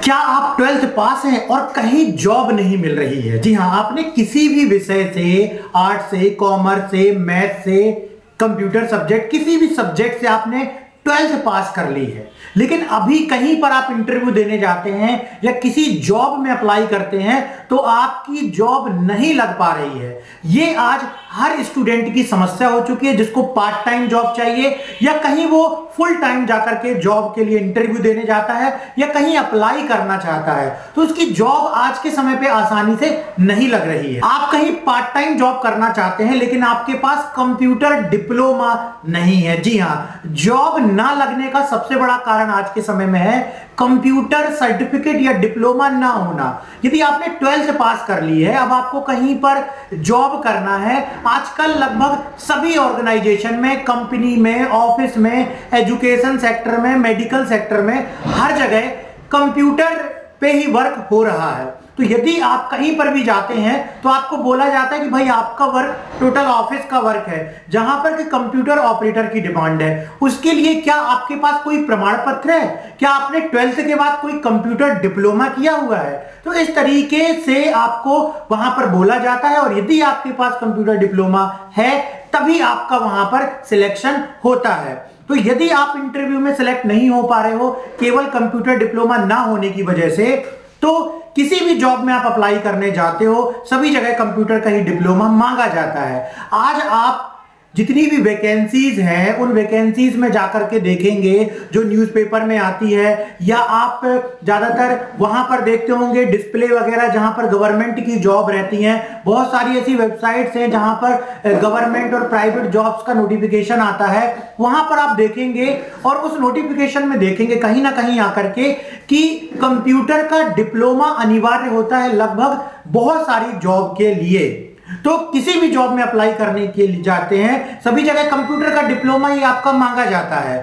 क्या आप 12th पास हैं और कहीं जॉब नहीं मिल रही है? जी हाँ, आपने किसी भी विषय से, आर्ट से, कॉमर्स से, मैथ से, कंप्यूटर सब्जेक्ट, किसी भी सब्जेक्ट से आपने 12th पास कर ली है, लेकिन अभी कहीं पर आप इंटरव्यू देने जाते हैं या किसी जॉब में अप्लाई करते हैं तो आपकी जॉब नहीं लग पा रही है। ये आज हर स्टूडेंट की समस्या हो चुकी है, जिसको पार्ट टाइम जॉब चाहिए या कहीं वो फुल टाइम जाकर के जॉब के लिए इंटरव्यू देने जाता है या कहीं अप्लाई करना चाहता है तो उसकी जॉब आज के समय पे आसानी से नहीं लग रही है। आप कहीं पार्ट टाइम जॉब करना चाहते हैं लेकिन आपके पास कंप्यूटर डिप्लोमा नहीं है। जी हाँ, जॉब ना लगने का सबसे बड़ा कारण आज के समय में है कंप्यूटर सर्टिफिकेट या डिप्लोमा ना होना। यदि आपने 12th पास कर ली है, अब आपको कहीं पर जॉब करना है, आजकल लगभग सभी ऑर्गेनाइजेशन में, कंपनी में, ऑफिस में, एजुकेशन सेक्टर में, मेडिकल सेक्टर में, हर जगह कंप्यूटर पे ही वर्क हो रहा है। तो यदि आप कहीं पर भी जाते हैं तो आपको बोला जाता है कि भाई आपका वर्क टोटल ऑफिस का वर्क है, जहां पर कि कंप्यूटर ऑपरेटर की डिमांड है। उसके लिए क्या आपके पास कोई प्रमाण पत्र है? क्या आपने 12th के बाद कोई कंप्यूटर डिप्लोमा किया हुआ है? तो इस तरीके से आपको वहां पर बोला जाता है और यदि आपके पास कंप्यूटर डिप्लोमा है तभी आपका वहां पर सिलेक्शन होता है। तो यदि आप इंटरव्यू में सिलेक्ट नहीं हो पा रहे हो केवल कंप्यूटर डिप्लोमा ना होने की वजह से, तो किसी भी जॉब में आप अप्लाई करने जाते हो सभी जगह कंप्यूटर का ही डिप्लोमा मांगा जाता है। आज आप जितनी भी वैकेंसीज हैं उन वैकेंसीज में जाकर के देखेंगे जो न्यूज़पेपर में आती है, या आप ज्यादातर वहां पर देखते होंगे डिस्प्ले वगैरह जहां पर गवर्नमेंट की जॉब रहती हैं। बहुत सारी ऐसी वेबसाइट्स हैं जहां पर गवर्नमेंट और प्राइवेट जॉब्स का नोटिफिकेशन आता है, वहां पर आप देखेंगे और उस नोटिफिकेशन में देखेंगे कहीं ना कहीं आकर के कि कंप्यूटर का डिप्लोमा अनिवार्य होता है लगभग बहुत सारी जॉब के लिए। तो किसी भी जॉब में अप्लाई करने के लिए जाते हैं सभी जगह कंप्यूटर का डिप्लोमा ही आपका मांगा जाता है।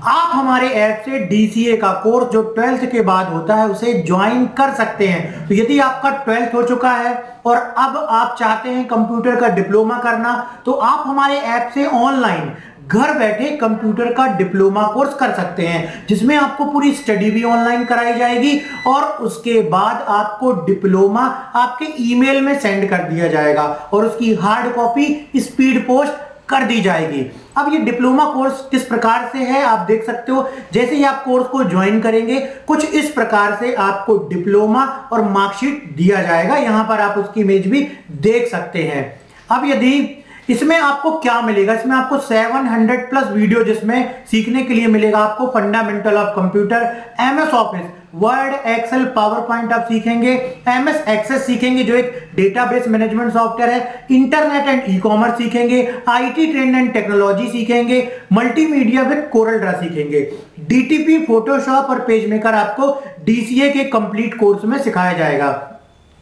आप हमारे ऐप से डीसीए का कोर्स जो 12th के बाद होता है उसे ज्वाइन कर सकते हैं। तो यदि आपका 12th हो चुका है और अब आप चाहते हैं कंप्यूटर का डिप्लोमा करना तो आप हमारे ऐप से ऑनलाइन घर बैठे कंप्यूटर का डिप्लोमा कोर्स कर सकते हैं, जिसमें आपको पूरी स्टडी भी ऑनलाइन कराई जाएगी और उसके बाद आपको डिप्लोमा आपके ईमेल में सेंड कर दिया जाएगा और उसकी हार्ड कॉपी स्पीड पोस्ट कर दी जाएगी। अब ये डिप्लोमा कोर्स किस प्रकार से है आप देख सकते हो। जैसे ही आप कोर्स को ज्वाइन करेंगे कुछ इस प्रकार से आपको डिप्लोमा और मार्कशीट दिया जाएगा। यहां पर आप उसकी इमेज भी देख सकते हैं। अब यदि इसमें आपको क्या मिलेगा, इसमें आपको 700 प्लस वीडियो जिसमें सीखने के लिए मिलेगा। आपको fundamental of computer, MS Office, Word, Excel, Power Point आप सीखेंगे, एमएस एक्सेस सीखेंगे जो एक डेटाबेस मैनेजमेंट सॉफ्टवेयर है, इंटरनेट एंड ई कॉमर्स सीखेंगे, आईटी ट्रेंड एंड टेक्नोलॉजी सीखेंगे, मल्टीमीडिया विद कोरल ड्रा सीखेंगे, डीटीपी, फोटोशॉप और पेज मेकर आपको डीसीए के कंप्लीट कोर्स में सिखाया जाएगा।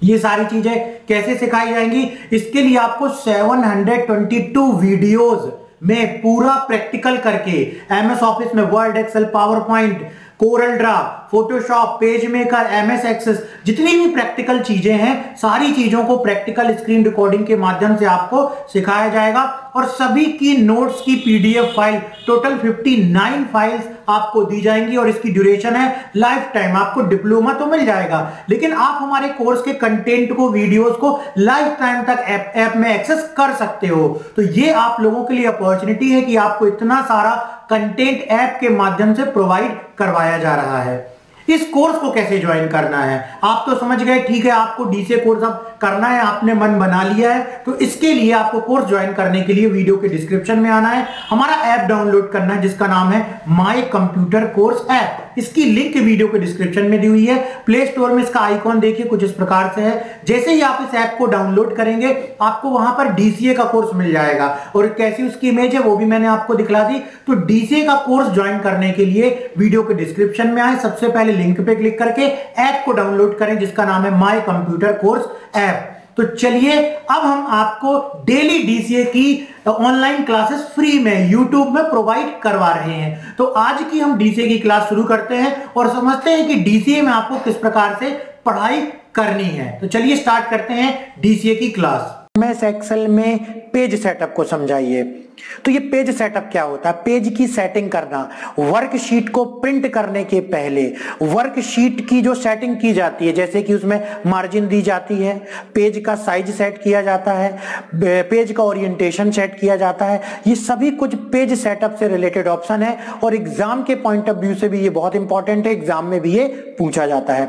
ये सारी चीजें कैसे सिखाई जाएंगी, इसके लिए आपको 722 वीडियोस में पूरा प्रैक्टिकल करके एमएस ऑफिस में Word, Excel, Power Point, Corel Draw, Photoshop, Page Maker, MS Access, जितनी भी प्रैक्टिकल चीजें हैं सारी चीजों को प्रैक्टिकल स्क्रीन रिकॉर्डिंग के माध्यम से आपको सिखाया जाएगा और सभी की नोट्स की पीडीएफ फाइल टोटल 59 फाइल्स आपको दी जाएंगी और इसकी ड्यूरेशन है लाइफ टाइम। आपको डिप्लोमा तो मिल जाएगा लेकिन आप हमारे कोर्स के कंटेंट को, वीडियोस को लाइफ टाइम तक ऐप में एक्सेस कर सकते हो। तो ये आप लोगों के लिए अपॉर्चुनिटी है कि आपको इतना सारा कंटेंट ऐप के माध्यम से प्रोवाइड करवाया जा रहा है। इस कोर्स को कैसे ज्वाइन करना है आप तो समझ गए, ठीक है। आपको डीसीए कोर्स अब करना है, आपने मन बना लिया है, तो इसके लिए आपको कोर्स ज्वाइन करने के लिए वीडियो के डिस्क्रिप्शन में आना है, हमारा ऐप डाउनलोड करना है जिसका नाम है माय कंप्यूटर कोर्स ऐप। इसकी लिंक वीडियो के डिस्क्रिप्शन में दी हुई है। प्ले स्टोर में इसका आइकॉन देखिए कुछ इस प्रकार से है। जैसे ही आप इस ऐप को डाउनलोड करेंगे आपको वहां पर डीसीए का कोर्स मिल जाएगा और कैसी उसकी इमेज है वो भी मैंने आपको दिखला दी। तो डीसीए का कोर्स ज्वाइन करने के लिए वीडियो के डिस्क्रिप्शन में आए, सबसे पहले लिंक पे क्लिक करके ऐप को डाउनलोड करें जिसका नाम है माय कंप्यूटर कोर्स ऐप। तो चलिए अब हम आपको डेली डीसीए की ऑनलाइन क्लासेस फ्री में यूट्यूब में प्रोवाइड करवा रहे हैं। तो आज की हम डीसीए की क्लास शुरू करते हैं और समझते हैं कि डीसीए में आपको किस प्रकार से पढ़ाई करनी है। तो चलिए स्टार्ट करते हैं डीसीए की क्लास। एमएस एक्सेल में पेज सेटअप को समझाइए। तो ये पेज सेटअप क्या होता है? पेज की सेटिंग करना। वर्कशीट को प्रिंट करने के पहले वर्कशीट की जो सेटिंग की जाती है, जैसे कि उसमें मार्जिन दी जाती है, पेज का साइज सेट किया जाता है, पेज का ओरिएंटेशन सेट किया जाता है, ये सभी कुछ पेज सेटअप से रिलेटेड ऑप्शन है और एग्जाम के पॉइंट ऑफ व्यू से भी ये बहुत इंपॉर्टेंट है, एग्जाम में भी ये पूछा जाता है।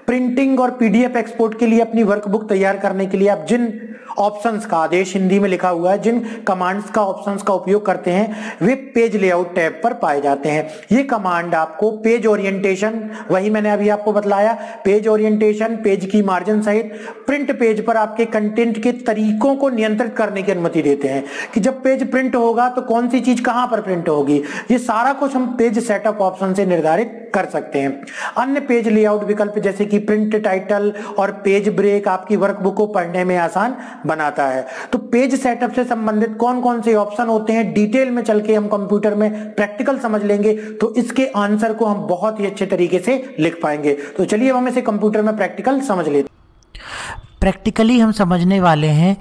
प्रिंटिंग और पीडीएफ एक्सपोर्ट के लिए अपनी वर्कबुक तैयार करने के लिए आप जिन ऑप्शंस का, आदेश हिंदी में लिखा हुआ है, जिन कमांड्स का ऑप्शंस का उपयोग करते हैं वे पेज लेआउट टैब पर पाए जाते हैं। ये कमांड आपको पेज ओरिएंटेशन, वही मैंने अभी आपको बतलाया, पेज ओरिएंटेशन, पेज की मार्जिन सहित प्रिंट पेज पर आपके कंटेंट के तरीकों को नियंत्रित करने की अनुमति देते हैं कि जब पेज प्रिंट होगा तो कौन सी चीज कहां पर प्रिंट होगी। ये सारा कुछ हम पेज सेटअप ऑप्शन से निर्धारित कर सकते हैं। अन्य पेज लेआउट विकल्प जैसे कि प्रिंट टाइटल और पेज ब्रेक आपकी वर्कबुक को पढ़ने में आसान बनाता है। तो पेज सेटअप से संबंधित कौन कौन से ऑप्शन होते हैं डिटेल में चल के हम कंप्यूटर में प्रैक्टिकल समझ लेंगे तो इसके आंसर को हम बहुत ही अच्छे तरीके से लिख पाएंगे। तो चलिए हम इसे कंप्यूटर में प्रैक्टिकल समझ लेते हैं। प्रैक्टिकली हम समझने वाले हैं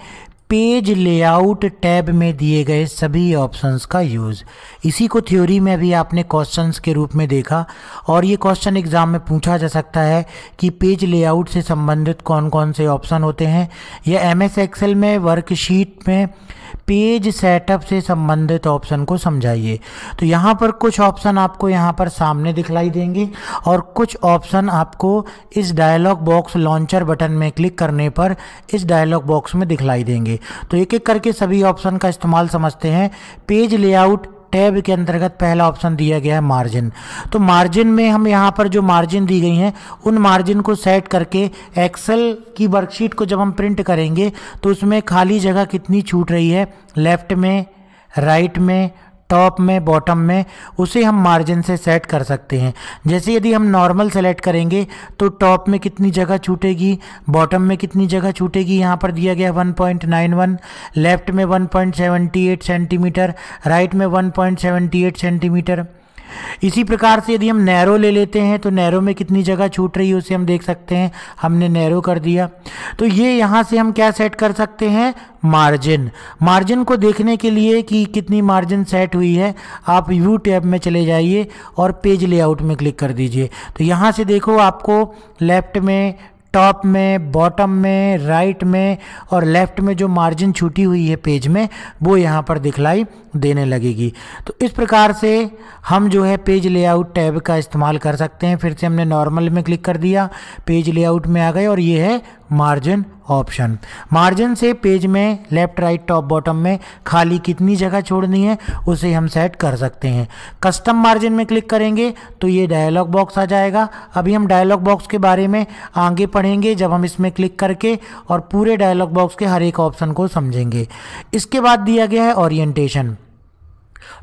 पेज लेआउट टैब में दिए गए सभी ऑप्शंस का यूज़। इसी को थ्योरी में भी आपने क्वेश्चंस के रूप में देखा और ये क्वेश्चन एग्जाम में पूछा जा सकता है कि पेज लेआउट से संबंधित कौन कौन से ऑप्शन होते हैं, या एमएस एक्सेल में वर्कशीट में पेज सेटअप से संबंधित ऑप्शन को समझाइए। तो यहाँ पर कुछ ऑप्शन आपको यहाँ पर सामने दिखलाई देंगे और कुछ ऑप्शन आपको इस डायलॉग बॉक्स लॉन्चर बटन में क्लिक करने पर इस डायलॉग बॉक्स में दिखलाई देंगे। तो एक एक करके सभी ऑप्शन का इस्तेमाल समझते हैं। पेज लेआउट टैब के अंतर्गत पहला ऑप्शन दिया गया है मार्जिन। तो मार्जिन में हम यहाँ पर जो मार्जिन दी गई हैं उन मार्जिन को सेट करके एक्सेल की वर्कशीट को जब हम प्रिंट करेंगे तो उसमें खाली जगह कितनी छूट रही है, लेफ्ट में, राइट में, टॉप में, बॉटम में, उसे हम मार्जिन से सेट कर सकते हैं। जैसे यदि हम नॉर्मल सेलेक्ट करेंगे तो टॉप में कितनी जगह छूटेगी, बॉटम में कितनी जगह छूटेगी, यहाँ पर दिया गया 1.91, लेफ्ट में 1.78 सेंटीमीटर, राइट में 1.78 सेंटीमीटर। इसी प्रकार से यदि हम नैरो ले लेते हैं तो नैरो में कितनी जगह छूट रही है उसे हम देख सकते हैं, हमने नैरो कर दिया। तो ये यहाँ से हम क्या सेट कर सकते हैं, मार्जिन। मार्जिन को देखने के लिए कि कितनी मार्जिन सेट हुई है आप व्यू टैब में चले जाइए और पेज लेआउट में क्लिक कर दीजिए। तो यहाँ से देखो आपको लेफ्ट में, टॉप में, बॉटम में, राइट में और लेफ्ट में जो मार्जिन छूटी हुई है पेज में वो यहाँ पर दिखलाई देने लगेगी। तो इस प्रकार से हम जो है पेज लेआउट टैब का इस्तेमाल कर सकते हैं। फिर से हमने नॉर्मल में क्लिक कर दिया, पेज लेआउट में आ गए और ये है मार्जिन ऑप्शन। मार्जिन से पेज में लेफ्ट, राइट, टॉप, बॉटम में खाली कितनी जगह छोड़नी है उसे हम सेट कर सकते हैं। कस्टम मार्जिन में क्लिक करेंगे तो ये डायलॉग बॉक्स आ जाएगा। अभी हम डायलॉग बॉक्स के बारे में आगे पढ़ेंगे जब हम इसमें क्लिक करके और पूरे डायलॉग बॉक्स के हर एक ऑप्शन को समझेंगे। इसके बाद दिया गया है ओरिएंटेशन।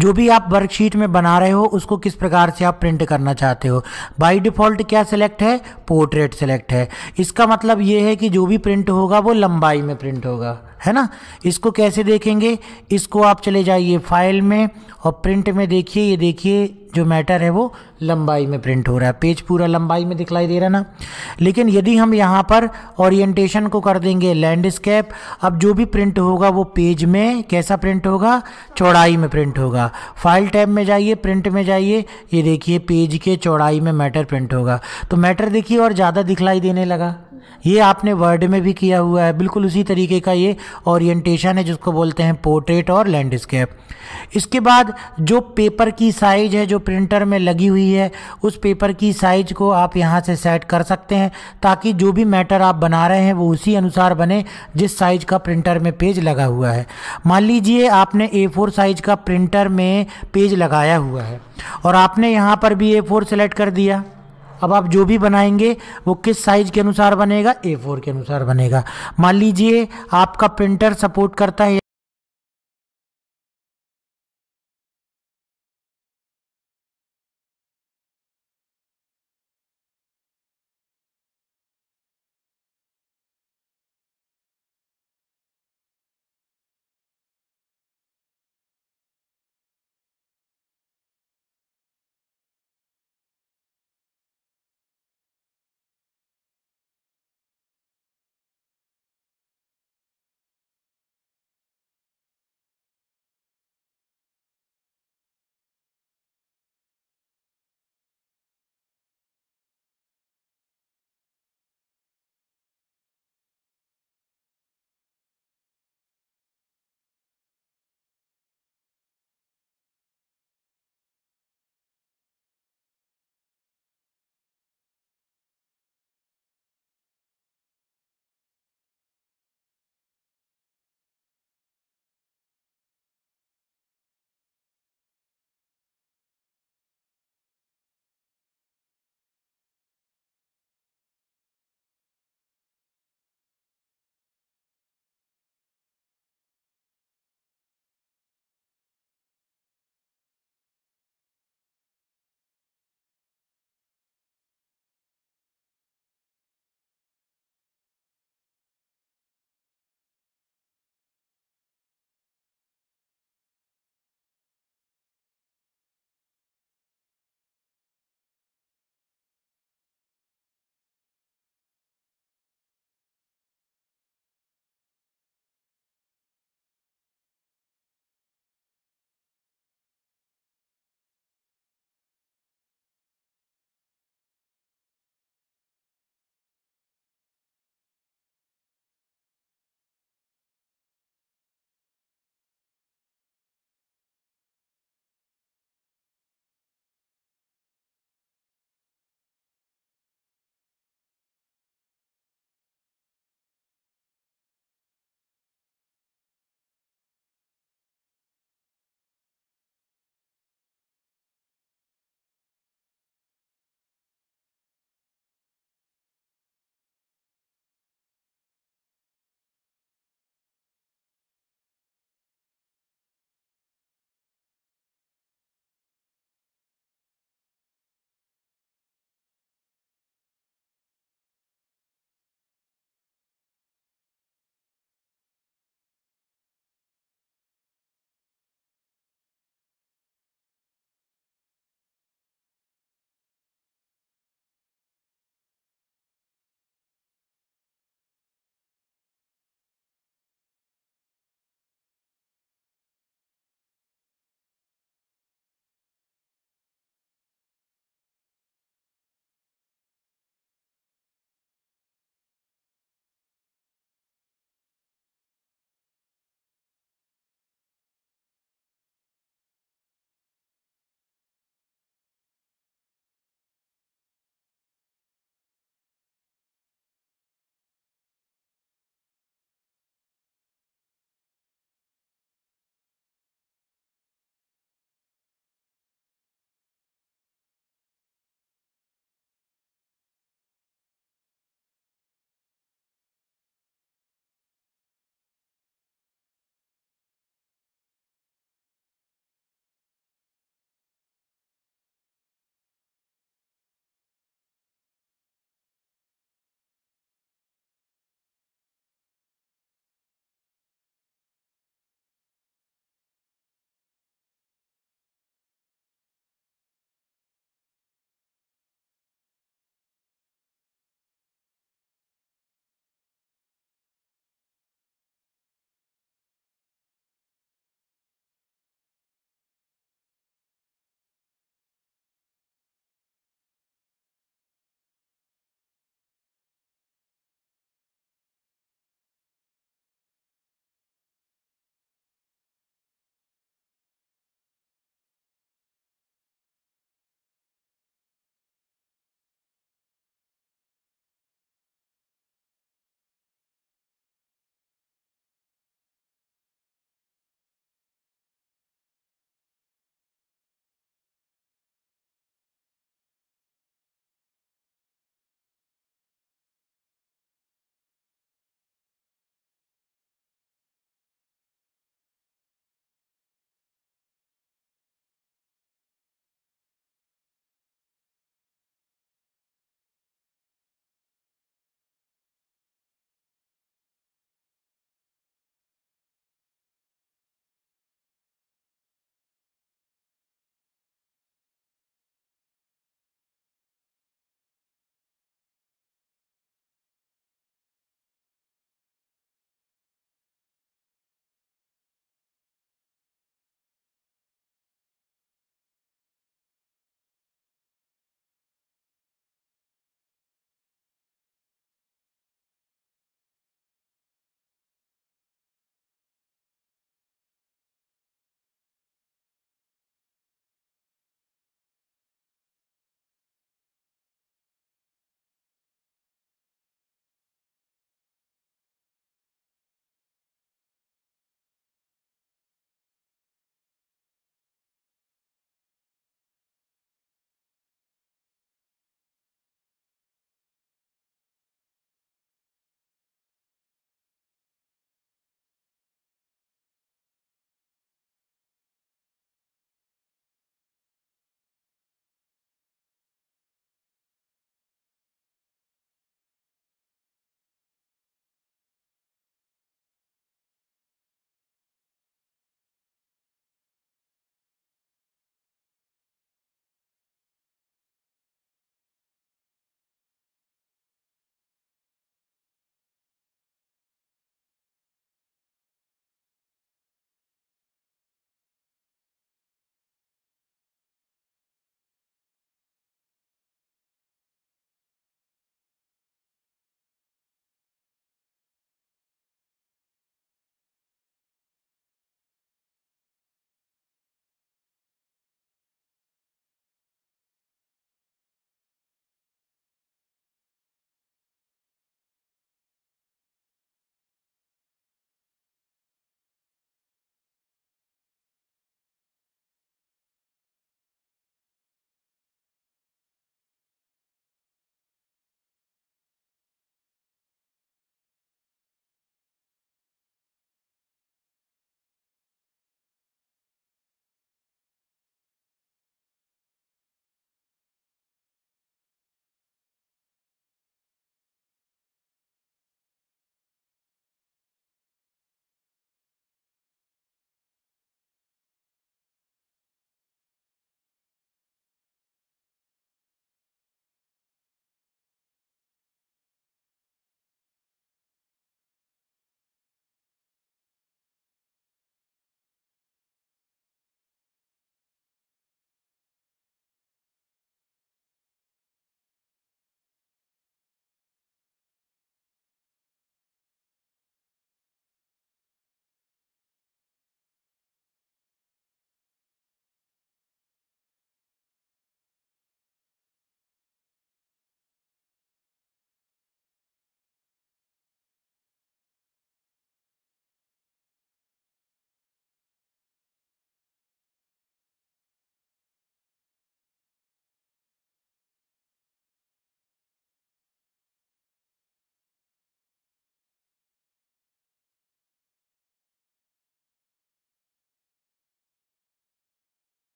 जो भी आप वर्कशीट में बना रहे हो उसको किस प्रकार से आप प्रिंट करना चाहते हो। बाय डिफ़ॉल्ट क्या सिलेक्ट है, पोर्ट्रेट सिलेक्ट है। इसका मतलब ये है कि जो भी प्रिंट होगा वो लंबाई में प्रिंट होगा, है ना। इसको कैसे देखेंगे, इसको आप चले जाइए फाइल में और प्रिंट में देखिए, ये देखिए जो मैटर है वो लंबाई में प्रिंट हो रहा है, पेज पूरा लंबाई में दिखलाई दे रहा ना। लेकिन यदि हम यहाँ पर ओरिएंटेशन को कर देंगे लैंडस्केप, अब जो भी प्रिंट होगा वो पेज में कैसा प्रिंट होगा, चौड़ाई में प्रिंट होगा। फाइल टैब में जाइए, प्रिंट में जाइए, ये देखिए पेज के चौड़ाई में मैटर प्रिंट होगा। तो मैटर देखिए और ज़्यादा दिखलाई देने लगा। ये आपने वर्ड में भी किया हुआ है, बिल्कुल उसी तरीके का ये ओरिएंटेशन है जिसको बोलते हैं पोर्ट्रेट और लैंडस्केप। इसके बाद जो पेपर की साइज है जो प्रिंटर में लगी हुई है उस पेपर की साइज को आप यहाँ से सेट कर सकते हैं ताकि जो भी मैटर आप बना रहे हैं वो उसी अनुसार बने जिस साइज का प्रिंटर में पेज लगा हुआ है। मान लीजिए आपने A4 साइज का प्रिंटर में पेज लगाया हुआ है और आपने यहाँ पर भी A4 सेलेक्ट कर दिया। अब आप जो भी बनाएंगे वो किस साइज के अनुसार बनेगा, A4 के अनुसार बनेगा। मान लीजिए आपका प्रिंटर सपोर्ट करता है